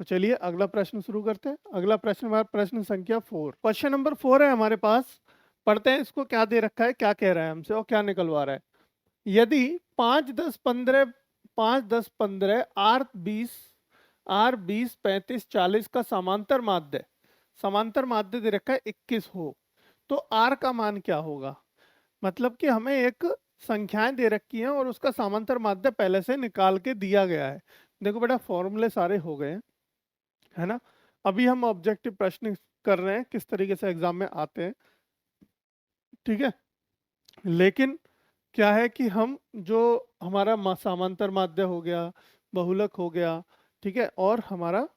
तो चलिए अगला प्रश्न शुरू करते हैं। अगला प्रश्न हमारा प्रश्न संख्या 4, क्वेश्चन नंबर 4 है हमारे पास। पढ़ते हैं इसको, क्या दे रखा है, क्या कह रहा है हमसे और क्या निकलवा रहा है। यदि 5 10 15 R 20 35 40 का समांतर माध्य दे रखा है 21 हो, तो आर का मान क्या होगा। मतलब कि हमें एक संख्याएं दे रखी हैं और उसका समांतर माध्य पहले से निकाल के दिया गया है। देखो बेटा फॉर्मूले सारे हो गए हैं, है ना। अभी हम ऑब्जेक्टिव प्रश्न कर रहे हैं किस तरीके से एग्जाम में आते हैं, ठीक है। लेकिन क्या है कि हम जो हमारा समांतर माध्य हो गया, बहुलक हो गया, ठीक है, और हमारा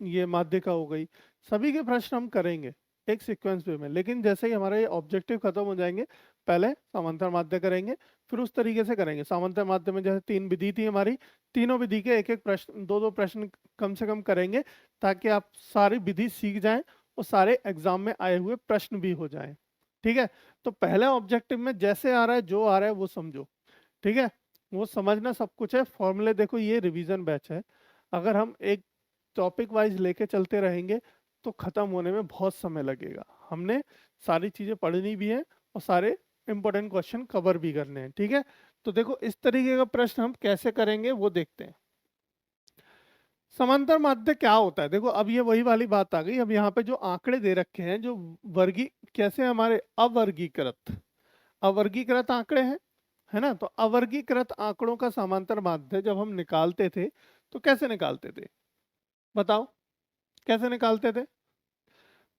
ये माध्यिका हो गई, सभी के प्रश्न हम करेंगे एक सीक्वेंस वे में। लेकिन जैसे ही हमारे ये ऑब्जेक्टिव खत्म हो जाएंगे, पहले समांतर माध्य करेंगे, फिर उस तरीके से करेंगे। समांतर माध्य में जैसे 3 विधि थी हमारी, तीनों विधि के एक एक प्रश्न, दो दो प्रश्न कम से कम करेंगे, ताकि आप सारी विधि सीख जाएं और सारे एग्जाम में आए हुए प्रश्न भी हो जाएं, ठीक है। तो पहले ऑब्जेक्टिव में जैसे आ रहा है, जो आ रहा है वो समझो, ठीक है। वो समझना सब कुछ है। फॉर्मूले देखो, ये रिवीजन बैच है। अगर हम एक टॉपिक वाइज लेके चलते रहेंगे तो खत्म होने में बहुत समय लगेगा। हमने सारी चीजें पढ़नी भी है और सारे इंपॉर्टेंट क्वेश्चन कवर भी करने हैं, ठीक है। तो देखो इस तरीके का प्रश्न हम कैसे करेंगे वो देखते हैं। समांतर माध्य क्या होता है, देखो अब ये वही वाली बात आ गई। अब यहाँ पे जो आंकड़े दे रखे हैं, जो वर्गी कैसे हमारे अवर्गीकृत आंकड़े हैं, है ना। तो अवर्गीकृत आंकड़ों का समांतर माध्य जब हम निकालते थे तो कैसे निकालते थे, बताओ कैसे निकालते थे।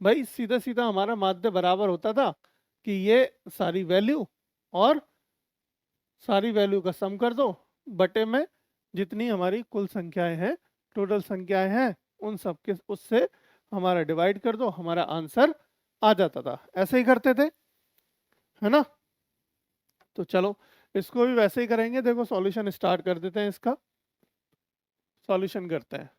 भाई सीधा सीधा हमारा माध्य बराबर होता था कि ये सारी वैल्यू और सारी वैल्यू का सम कर दो, बटे में जितनी हमारी कुल संख्याएं हैं, टोटल संख्याएं हैं, उन सब के उससे हमारा डिवाइड कर दो, हमारा आंसर आ जाता था। ऐसे ही करते थे, है ना। तो चलो इसको भी वैसे ही करेंगे। देखो सॉल्यूशन स्टार्ट कर देते हैं, इसका सॉल्यूशन करते हैं।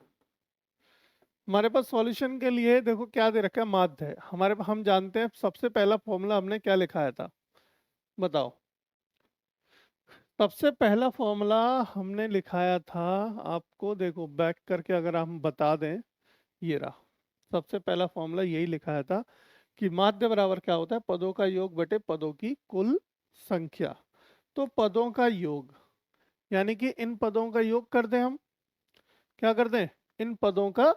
हमारे पास सॉल्यूशन के लिए देखो क्या दे रखा है, माध्य है हमारे। हम जानते हैं सबसे पहला फॉर्मूला हमने क्या लिखाया था, बताओ। सबसे पहला फॉर्मूला हमने लिखाया था, आपको देखो बैक करके अगर हम बता दें, ये रहा। सबसे पहला फॉर्मूला यही लिखाया था कि माध्य बराबर क्या होता है, पदों का योग बटे पदों की कुल संख्या। तो पदों का योग यानी कि इन पदों का योग कर दें हम, क्या कर दें, इन पदों का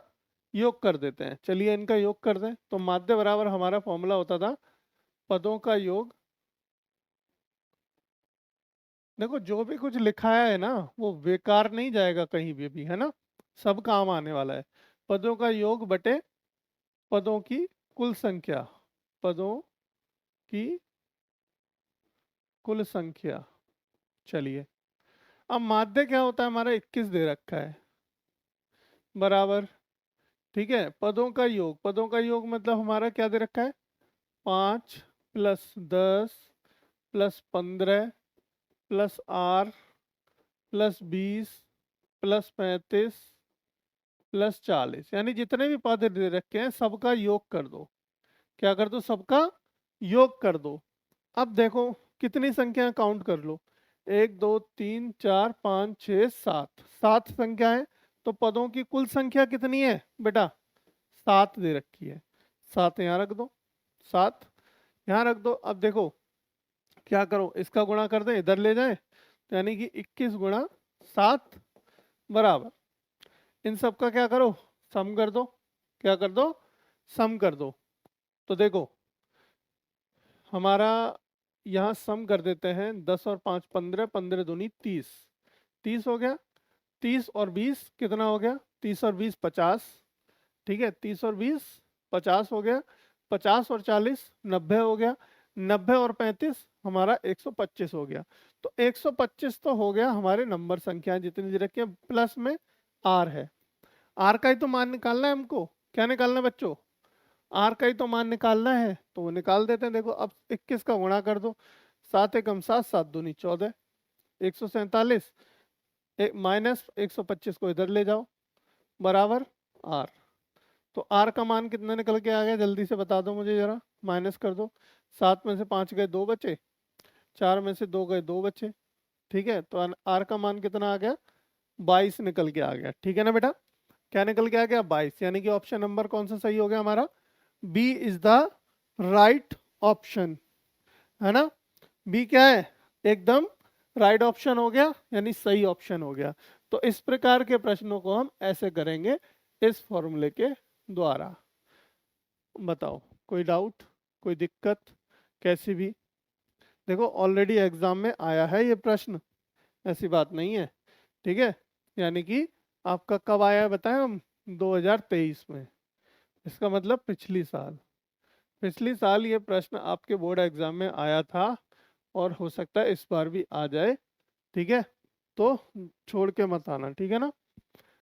योग कर देते हैं। चलिए इनका योग कर दें। तो माध्य बराबर हमारा फॉर्मूला होता था पदों का योग। देखो जो भी कुछ लिखा है ना वो बेकार नहीं जाएगा कहीं भी, है ना, सब काम आने वाला है। पदों का योग बटे पदों की कुल संख्या, पदों की कुल संख्या। चलिए अब माध्य क्या होता है हमारा, 21 दे रखा है, बराबर, ठीक है। पदों का योग मतलब हमारा क्या दे रखा है, 5 + 10 + 15 +R +20 +35 +40, यानी जितने भी पद दे रखे हैं सबका योग कर दो। क्या कर दो, सबका योग कर दो। अब देखो कितनी संख्याएं काउंट कर लो, 1 2 3 4 5 6 7, 7 संख्या है। तो पदों की कुल संख्या कितनी है बेटा, 7 दे रखी है। 7 यहाँ रख दो, 7 यहाँ रख दो। अब देखो क्या करो, इसका गुणा कर दें, इधर ले जाएं, तो यानी कि 21 × 7 बराबर, इन सब का क्या करो, सम कर दो। क्या कर दो, सम कर दो। तो देखो हमारा यहाँ सम कर देते हैं, 10 और 5 15, 15 दूनी 30, 30 हो गया। 30 और 20 कितना हो गया, 30 और 20 50, ठीक है। 30 और 20 50 हो गया। 50 और 40 90 हो गया। 90 और 35 हमारा 125 हो गया। तो 125 तो हो गया हमारे नंबर संख्याएं जितनी दे रखी है, प्लस में आर है। आर का ही तो मान निकालना है हमको। क्या निकालना है बच्चों, आर का ही तो मान निकालना है, तो वो निकाल देते हैं। देखो अब 21 का गुणा कर दो, 7 एकम 7, 7 दूनी 14, 147 माइनस 125 को इधर ले जाओ, बराबर आर। तो आर का मान कितना निकल के आ गया, जल्दी से बता दो मुझे जरा, माइनस कर दो। 7 में से 5 गए 2 बचे, 4 में से 2 गए 2 बचे, ठीक है। तो आर का मान कितना आ गया, 22 निकल के आ गया, ठीक है ना बेटा। क्या निकल के आ गया 22, यानी कि ऑप्शन नंबर कौन सा सही हो गया हमारा, B is the right option, है ना। बी क्या है, एकदम राइट ऑप्शन हो गया, यानी सही ऑप्शन हो गया। तो इस प्रकार के प्रश्नों को हम ऐसे करेंगे इस फॉर्मूले के द्वारा। बताओ कोई डाउट, कोई दिक्कत, कैसी भी। देखो ऑलरेडी एग्जाम में आया है ये प्रश्न, ऐसी बात नहीं है, ठीक है। यानी कि आपका कब आया है बताएं हम, 2023 में। इसका मतलब पिछली साल, पिछली साल ये प्रश्न आपके बोर्ड एग्जाम में आया था, और हो सकता है इस बार भी आ जाए, ठीक है। तो छोड़ के मत आना, ठीक है ना।